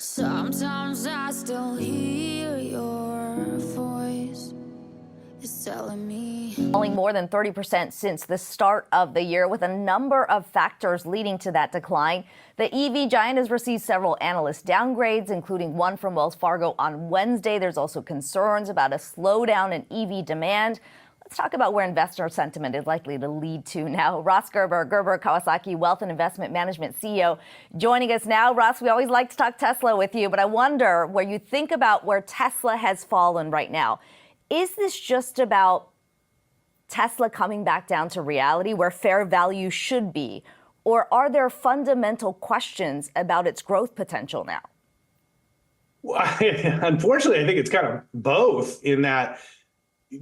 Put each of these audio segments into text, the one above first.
Sometimes I still hear your voice. It's telling me. Falling more than 30% since the start of the year, with a number of factors leading to that decline. The EV giant has received several analyst downgrades, including one from Wells Fargo on Wednesday. There's also concerns about a slowdown in EV demand. Let's talk about where investor sentiment is likely to lead to now. Ross Gerber, Kawasaki Wealth and Investment Management CEO, joining us now. Ross, we always like to talk Tesla with you, but I wonder where you think about where Tesla has fallen right now. Is this just about Tesla coming back down to reality where fair value should be? Or are there fundamental questions about its growth potential now? Well, unfortunately, I think it's kind of both, in that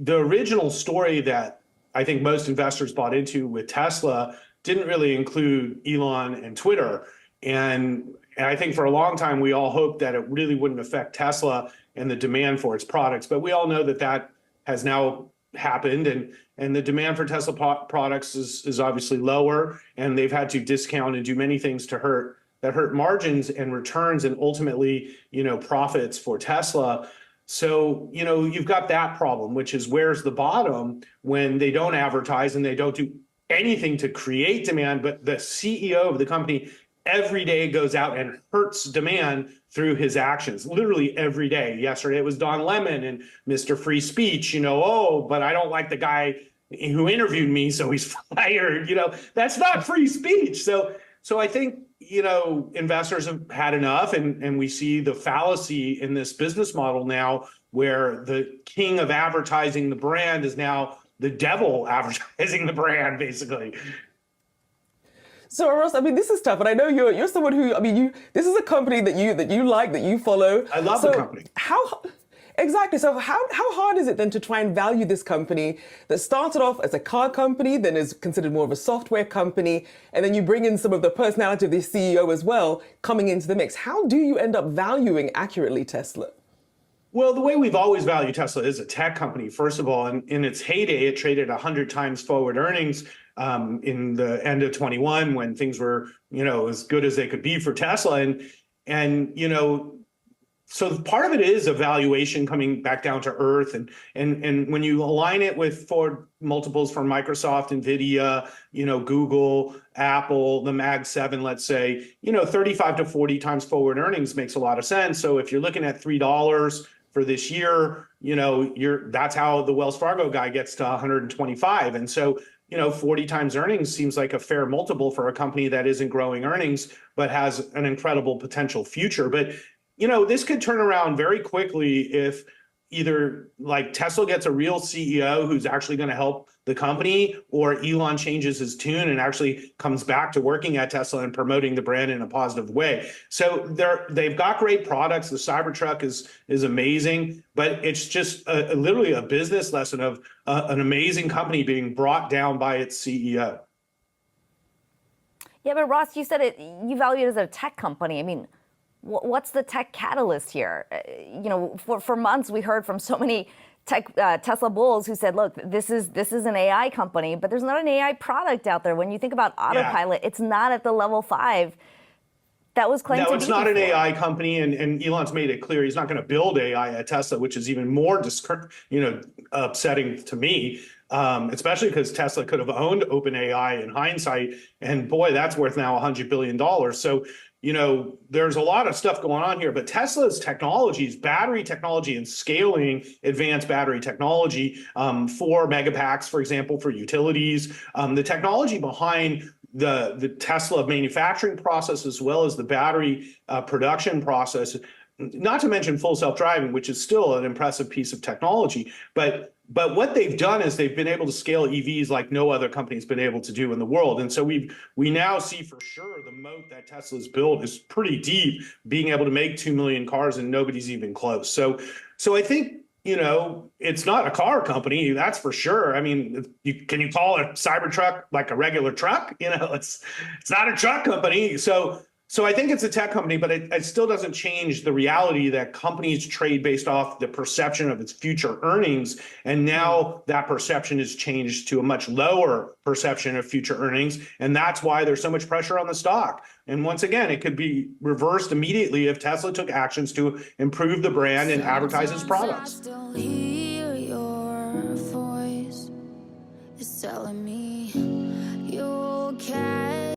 the original story that I think most investors bought into with Tesla didn't really include Elon and Twitter. And I think for a long time, we all hoped that it really wouldn't affect Tesla and the demand for its products. But we all know that that has now happened, and the demand for Tesla products is obviously lower, and they've had to discount and do many things to hurt margins and returns and ultimately, profits for Tesla. So, you've got that problem, which is where's the bottom when they don't advertise and they don't do anything to create demand, but the CEO of the company every day goes out and hurts demand through his actions, literally every day. Yesterday it was Don Lemon and Mr. Free Speech, but I don't like the guy who interviewed me, so he's fired. That's not free speech. So I think, investors have had enough, and we see the fallacy in this business model now, where the king of advertising the brand is now the devil advertising the brand, basically. So Ross, this is tough, and I know you're someone who, this is a company that you like, that you follow. I love the company. Exactly. So how hard is it then to try and value this company that started off as a car company, then is considered more of a software company, and then you bring in some of the personality of the CEO as well coming into the mix? How do you end up valuing accurately Tesla? Well, the way we've always valued Tesla is a tech company. First of all, in its heyday, it traded 100 times forward earnings in the end of 21, when things were, as good as they could be for Tesla. So part of it is a valuation coming back down to earth. And when you align it with forward multiples from Microsoft, NVIDIA, Google, Apple, the Mag 7, let's say, 35 to 40 times forward earnings makes a lot of sense. So if you're looking at $3 for this year, that's how the Wells Fargo guy gets to 125. And so, 40 times earnings seems like a fair multiple for a company that isn't growing earnings, but has an incredible potential future. But, this could turn around very quickly if either like Tesla gets a real CEO who's actually going to help the company, or Elon changes his tune and actually comes back to working at Tesla and promoting the brand in a positive way. So they've got great products. The Cybertruck is amazing, but it's just literally a business lesson of an amazing company being brought down by its CEO. Yeah, but Ross, you said you value it as a tech company. What's the tech catalyst here? For months we heard from so many Tesla bulls who said, look, this is an AI company, but there's not an AI product out there. When you think about autopilot, it's not at the level 5 that was claimed to be. No, it's not an AI company, and Elon's made it clear he's not going to build AI at Tesla, which is even more upsetting to me, especially because Tesla could have owned OpenAI in hindsight, and boy, that's worth now $100 billion. So, there's a lot of stuff going on here, but Tesla's technologies, battery technology and scaling advanced battery technology, 4 megapacks, for example, for utilities, the technology behind the Tesla manufacturing process, as well as the battery production process, not to mention full self-driving, which is still an impressive piece of technology. But what they've done is they've been able to scale EVs like no other company's been able to do in the world. And so we now see for sure the moat that Tesla's built is pretty deep, being able to make 2 million cars and nobody's even close. So I think, it's not a car company, that's for sure. Can you call a Cybertruck like a regular truck? It's not a truck company. So So I think it's a tech company, but it still doesn't change the reality that companies trade based off the perception of its future earnings. And now that perception has changed to a much lower perception of future earnings. And that's why there's so much pressure on the stock. And once again, it could be reversed immediately if Tesla took actions to improve the brand and advertise its products. I still hear your voice. It's telling me you'll catch